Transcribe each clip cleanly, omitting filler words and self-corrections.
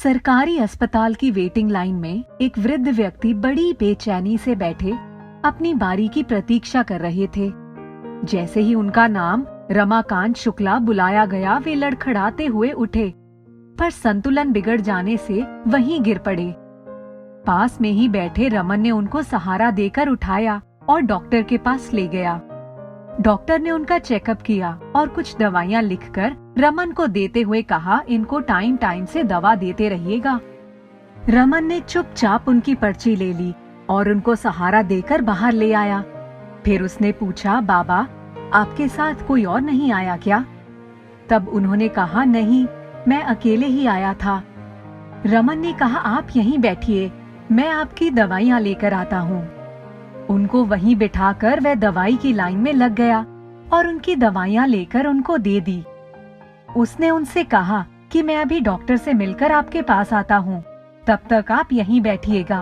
सरकारी अस्पताल की वेटिंग लाइन में एक वृद्ध व्यक्ति बड़ी बेचैनी से बैठे अपनी बारी की प्रतीक्षा कर रहे थे। जैसे ही उनका नाम रमाकांत शुक्ला बुलाया गया, वे लड़खड़ाते हुए उठे, पर संतुलन बिगड़ जाने से वहीं गिर पड़े। पास में ही बैठे रमन ने उनको सहारा देकर उठाया और डॉक्टर के पास ले गया। डॉक्टर ने उनका चेकअप किया और कुछ दवाइयां लिखकर रमन को देते हुए कहा, इनको टाइम टाइम से दवा देते रहिएगा। रमन ने चुपचाप उनकी पर्ची ले ली और उनको सहारा देकर बाहर ले आया। फिर उसने पूछा, बाबा आपके साथ कोई और नहीं आया क्या? तब उन्होंने कहा, नहीं, मैं अकेले ही आया था। रमन ने कहा, आप यहीं बैठिए, मैं आपकी दवाइयां लेकर आता हूँ। उनको वहीं बिठाकर वह दवाई की लाइन में लग गया और उनकी दवाइयां लेकर उनको दे दी। उसने उनसे कहा कि मैं अभी डॉक्टर से मिलकर आपके पास आता हूँ, तब तक आप यहीं बैठिएगा।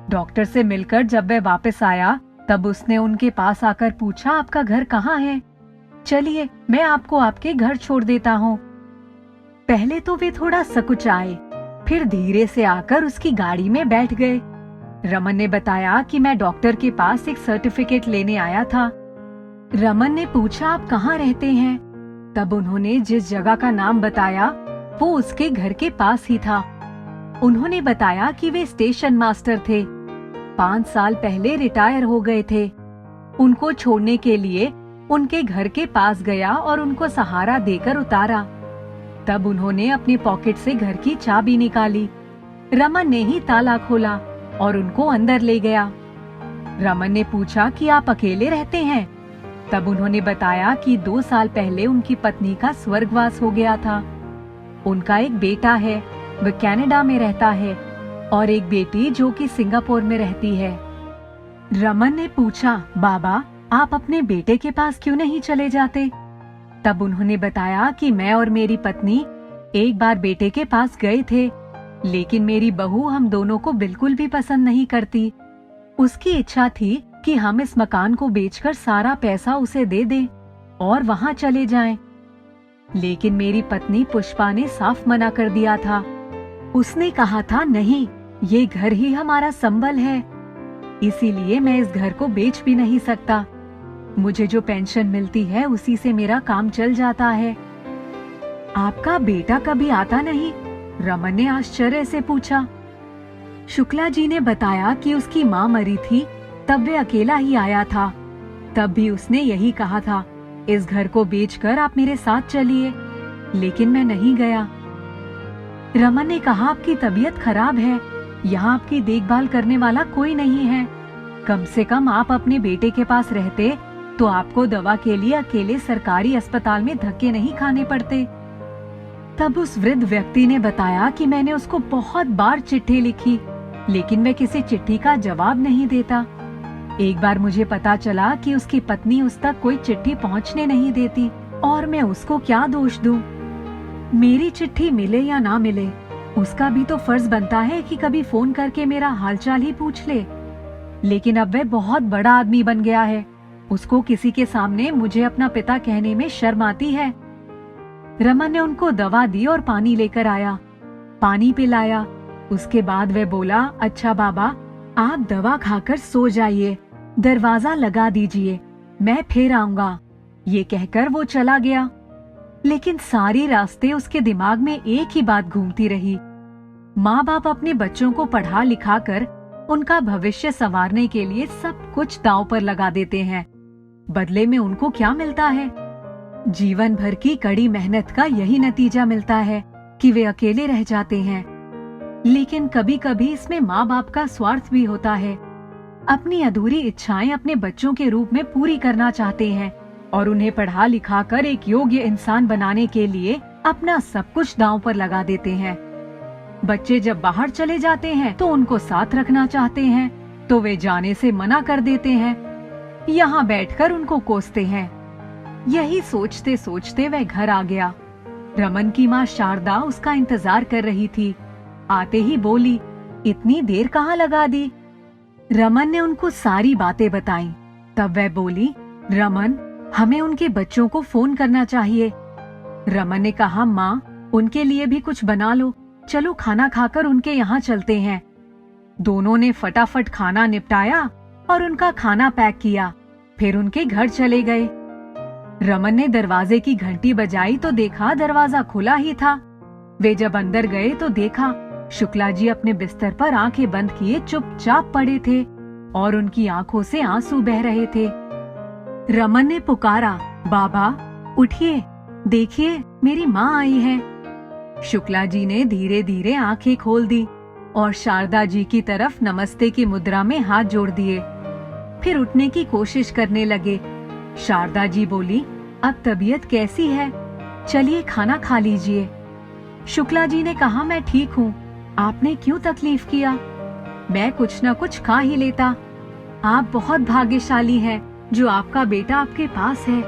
डॉक्टर से मिलकर जब वह वापस आया, तब उसने उनके पास आकर पूछा, आपका घर कहाँ है? चलिए मैं आपको आपके घर छोड़ देता हूँ। पहले तो वे थोड़ा सकुचाए, फिर धीरे से आकर उसकी गाड़ी में बैठ गए। रमन ने बताया कि मैं डॉक्टर के पास एक सर्टिफिकेट लेने आया था। रमन ने पूछा, आप कहाँ रहते हैं? तब उन्होंने जिस जगह का नाम बताया वो उसके घर के पास ही था। उन्होंने बताया कि वे स्टेशन मास्टर थे, 5 साल पहले रिटायर हो गए थे। उनको छोड़ने के लिए उनके घर के पास गया और उनको सहारा देकर उतारा। तब उन्होंने अपने पॉकेट से घर की चाबी निकाली। रमन ने ही ताला खोला और उनको अंदर ले गया। रमन ने पूछा कि आप अकेले रहते हैं? तब उन्होंने बताया कि 2 साल पहले उनकी पत्नी का स्वर्गवास हो गया था। उनका एक बेटा है, वह कनाडा में रहता है, और एक बेटी जो कि सिंगापुर में रहती है। रमन ने पूछा, बाबा आप अपने बेटे के पास क्यों नहीं चले जाते? तब उन्होंने बताया कि मैं और मेरी पत्नी एक बार बेटे के पास गए थे, लेकिन मेरी बहू हम दोनों को बिल्कुल भी पसंद नहीं करती। उसकी इच्छा थी कि हम इस मकान को बेचकर सारा पैसा उसे दे दें और वहां चले जाएं। लेकिन मेरी पत्नी पुष्पा ने साफ मना कर दिया था। उसने कहा था, नहीं, ये घर ही हमारा संबल है, इसीलिए मैं इस घर को बेच भी नहीं सकता। मुझे जो पेंशन मिलती है उसी से मेरा काम चल जाता है। आपका बेटा कभी आता नहीं? रमन ने आश्चर्य से पूछा। शुक्ला जी ने बताया कि उसकी माँ मरी थी, तब वे अकेला ही आया था। तब भी उसने यही कहा था, इस घर को बेचकर आप मेरे साथ चलिए, लेकिन मैं नहीं गया। रमन ने कहा, आपकी तबीयत खराब है, यहाँ आपकी देखभाल करने वाला कोई नहीं है। कम से कम आप अपने बेटे के पास रहते तो आपको दवा के लिए अकेले सरकारी अस्पताल में धक्के नहीं खाने पड़ते। तब उस वृद्ध व्यक्ति ने बताया कि मैंने उसको बहुत बार चिट्ठी लिखी, लेकिन वह किसी चिट्ठी का जवाब नहीं देता। एक बार मुझे पता चला कि उसकी पत्नी उस तक कोई चिट्ठी पहुंचने नहीं देती, और मैं उसको क्या दोष दूं? मेरी चिट्ठी मिले या ना मिले, उसका भी तो फर्ज बनता है कि कभी फोन करके मेरा हालचाल ही पूछ ले। लेकिन अब वह बहुत बड़ा आदमी बन गया है, उसको किसी के सामने मुझे अपना पिता कहने में शर्म आती है। रमन ने उनको दवा दी और पानी लेकर आया। पानी पिलाया। उसके बाद वह बोला, अच्छा बाबा, आप दवा खाकर सो जाइए, दरवाजा लगा दीजिए, मैं फिर आऊंगा। ये कहकर वो चला गया। लेकिन सारी रास्ते उसके दिमाग में एक ही बात घूमती रही। माँ बाप अपने बच्चों को पढ़ा लिखा कर उनका भविष्य संवारने के लिए सब कुछ दांव पर लगा देते हैं। बदले में उनको क्या मिलता है? जीवन भर की कड़ी मेहनत का यही नतीजा मिलता है कि वे अकेले रह जाते हैं। लेकिन कभी कभी इसमें माँ बाप का स्वार्थ भी होता है। अपनी अधूरी इच्छाएं अपने बच्चों के रूप में पूरी करना चाहते हैं और उन्हें पढ़ा लिखा कर एक योग्य इंसान बनाने के लिए अपना सब कुछ दांव पर लगा देते हैं। बच्चे जब बाहर चले जाते हैं तो उनको साथ रखना चाहते हैं, तो वे जाने से मना कर देते हैं, यहाँ बैठकर उनको कोसते हैं। यही सोचते सोचते वह घर आ गया। रमन की माँ शारदा उसका इंतजार कर रही थी। आते ही बोली, इतनी देर कहाँ लगा दी? रमन ने उनको सारी बातें बताईं। तब वह बोली, रमन, हमें उनके बच्चों को फोन करना चाहिए। रमन ने कहा, माँ, उनके लिए भी कुछ बना लो, चलो खाना खाकर उनके यहाँ चलते हैं। दोनों ने फटाफट खाना निपटाया और उनका खाना पैक किया, फिर उनके घर चले गए। रमन ने दरवाजे की घंटी बजाई तो देखा दरवाजा खुला ही था। वे जब अंदर गए तो देखा शुक्ला जी अपने बिस्तर पर आंखें बंद किए चुपचाप पड़े थे और उनकी आंखों से आंसू बह रहे थे। रमन ने पुकारा, बाबा उठिए, देखिए मेरी माँ आई है। शुक्ला जी ने धीरे धीरे आंखें खोल दी और शारदा जी की तरफ नमस्ते की मुद्रा में हाथ जोड़ दिए। फिर उठने की कोशिश करने लगे। शारदा जी बोली, अब तबीयत कैसी है? चलिए खाना खा लीजिए। शुक्ला जी ने कहा, मैं ठीक हूँ, आपने क्यों तकलीफ किया? मैं कुछ न कुछ खा ही लेता। आप बहुत भाग्यशाली हैं जो आपका बेटा आपके पास है।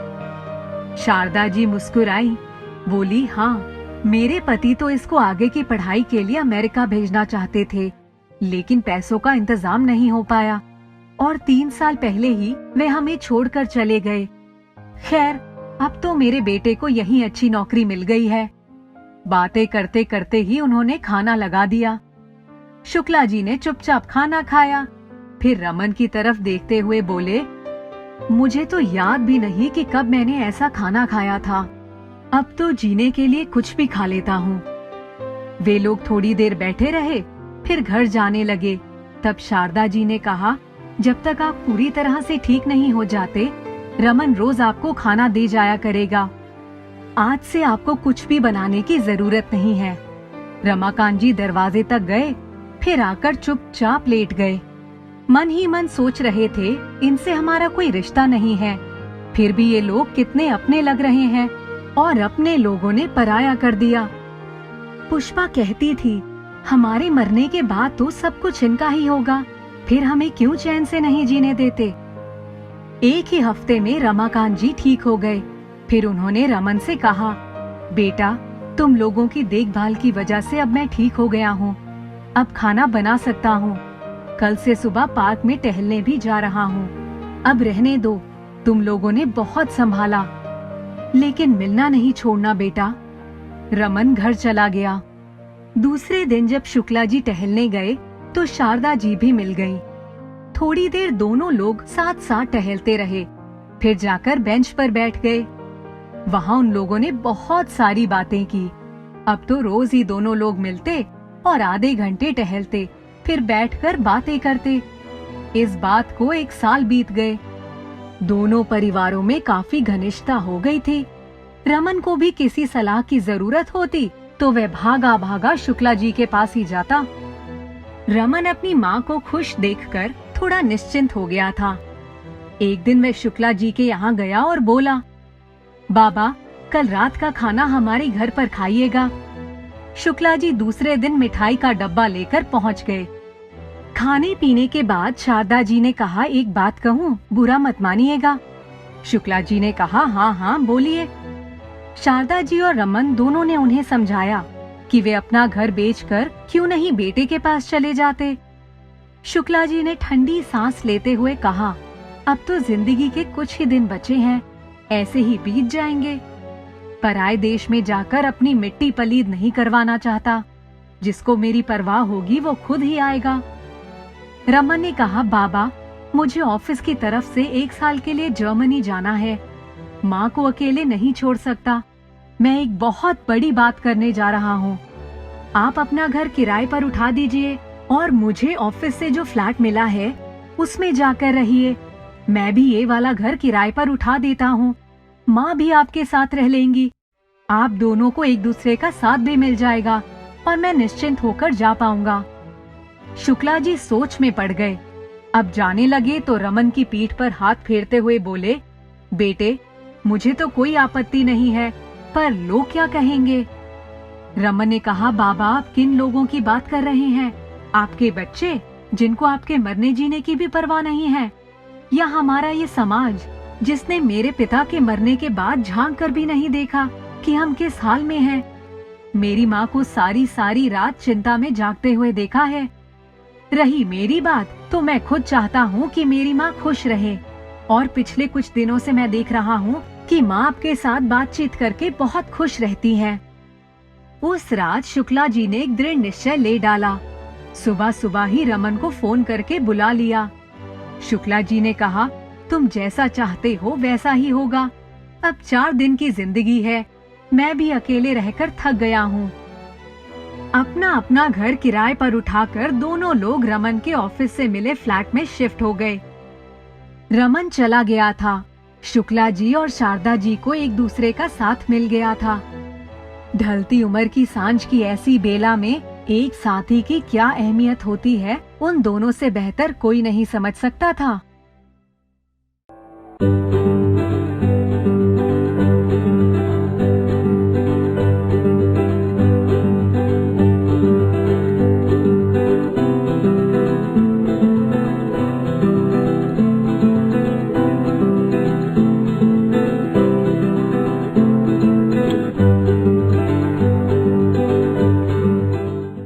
शारदा जी मुस्कुराई, बोली, हाँ, मेरे पति तो इसको आगे की पढ़ाई के लिए अमेरिका भेजना चाहते थे, लेकिन पैसों का इंतजाम नहीं हो पाया और 3 साल पहले ही वे हमें छोड़कर चले गए। खैर, अब तो मेरे बेटे को यहीं अच्छी नौकरी मिल गई है। बातें करते करते ही उन्होंने खाना लगा दिया। शुक्ला जी ने चुपचाप खाना खाया, फिर रमन की तरफ देखते हुए बोले, मुझे तो याद भी नहीं कि कब मैंने ऐसा खाना खाया था। अब तो जीने के लिए कुछ भी खा लेता हूँ। वे लोग थोड़ी देर बैठे रहे, फिर घर जाने लगे। तब शारदा जी ने कहा, जब तक आप पूरी तरह से ठीक नहीं हो जाते, रमन रोज आपको खाना दे जाया करेगा। आज से आपको कुछ भी बनाने की जरूरत नहीं है। रमाकांत जी दरवाजे तक गए, फिर आकर चुपचाप लेट गए। मन ही मन सोच रहे थे, इनसे हमारा कोई रिश्ता नहीं है, फिर भी ये लोग कितने अपने लग रहे हैं और अपने लोगों ने पराया कर दिया। पुष्पा कहती थी, हमारे मरने के बाद तो सब कुछ इनका ही होगा, फिर हमें क्यों चैन से नहीं जीने देते। एक ही हफ्ते में रमाकांत जी ठीक हो गए। फिर उन्होंने रमन से कहा, बेटा, तुम लोगों की देखभाल की वजह से अब मैं ठीक हो गया हूँ। अब खाना बना सकता हूँ। कल से सुबह पार्क में टहलने भी जा रहा हूँ। अब रहने दो, तुम लोगों ने बहुत संभाला, लेकिन मिलना नहीं छोड़ना बेटा। रमन घर चला गया। दूसरे दिन जब शुक्ला जी टहलने गए तो शारदा जी भी मिल गई। थोड़ी देर दोनों लोग साथ साथ टहलते रहे, फिर जाकर बेंच पर बैठ गए। वहाँ उन लोगों ने बहुत सारी बातें की। अब तो रोज ही दोनों लोग मिलते और आधे घंटे टहलते, फिर बैठकर बातें करते। इस बात को 1 साल बीत गए। दोनों परिवारों में काफी घनिष्ठता हो गई थी। रमन को भी किसी सलाह की जरूरत होती तो वह भागा भागा शुक्ला जी के पास ही जाता। रमन अपनी माँ को खुश देखकर थोड़ा निश्चिंत हो गया था। एक दिन वह शुक्ला जी के यहाँ गया और बोला, बाबा, कल रात का खाना हमारे घर पर खाइएगा। शुक्ला जी दूसरे दिन मिठाई का डब्बा लेकर पहुँच गए। खाने पीने के बाद शारदा जी ने कहा, एक बात कहूँ, बुरा मत मानिएगा। शुक्ला जी ने कहा, हाँ हाँ बोलिए। शारदा जी और रमन दोनों ने उन्हें समझाया कि वे अपना घर बेचकर क्यों नहीं बेटे के पास चले जाते। शुक्ला जी ने ठंडी सांस लेते हुए कहा, अब तो जिंदगी के कुछ ही दिन बचे हैं, ऐसे ही बीत जाएंगे। पराए देश में जाकर अपनी मिट्टी पलीद नहीं करवाना चाहता। जिसको मेरी परवाह होगी वो खुद ही आएगा। रमन ने कहा, बाबा, मुझे ऑफिस की तरफ से 1 साल के लिए जर्मनी जाना है। माँ को अकेले नहीं छोड़ सकता। मैं एक बहुत बड़ी बात करने जा रहा हूँ। आप अपना घर किराए पर उठा दीजिए और मुझे ऑफिस से जो फ्लैट मिला है उसमें जाकर रहिए। मैं भी ये वाला घर किराए पर उठा देता हूँ। माँ भी आपके साथ रह लेंगी। आप दोनों को एक दूसरे का साथ भी मिल जाएगा और मैं निश्चिंत होकर जा पाऊंगा। शुक्ला जी सोच में पड़ गए। अब जाने लगे तो रमन की पीठ पर हाथ फेरते हुए बोले, बेटे, मुझे तो कोई आपत्ति नहीं है, पर लोग क्या कहेंगे। रमन ने कहा, बाबा, आप किन लोगों की बात कर रहे हैं? आपके बच्चे, जिनको आपके मरने जीने की भी परवाह नहीं है, या हमारा ये समाज जिसने मेरे पिता के मरने के बाद झांक कर भी नहीं देखा कि हम किस हाल में हैं। मेरी माँ को सारी सारी रात चिंता में जागते हुए देखा है। रही मेरी बात, तो मैं खुद चाहता हूँ कि मेरी माँ खुश रहे, और पिछले कुछ दिनों से मैं देख रहा हूँ कि माँ आपके साथ बातचीत करके बहुत खुश रहती हैं। उस रात शुक्ला जी ने एक दृढ़ निश्चय ले डाला। सुबह सुबह ही रमन को फोन करके बुला लिया। शुक्ला जी ने कहा, तुम जैसा चाहते हो वैसा ही होगा। अब 4 दिन की जिंदगी है, मैं भी अकेले रहकर थक गया हूँ। अपना अपना घर किराए पर उठाकर दोनों लोग रमन के ऑफिस से मिले फ्लैट में शिफ्ट हो गए। रमन चला गया था। शुक्ला जी और शारदा जी को एक दूसरे का साथ मिल गया था। ढलती उम्र की सांझ की ऐसी बेला में एक साथी की क्या अहमियत होती है, उन दोनों से बेहतर कोई नहीं समझ सकता था।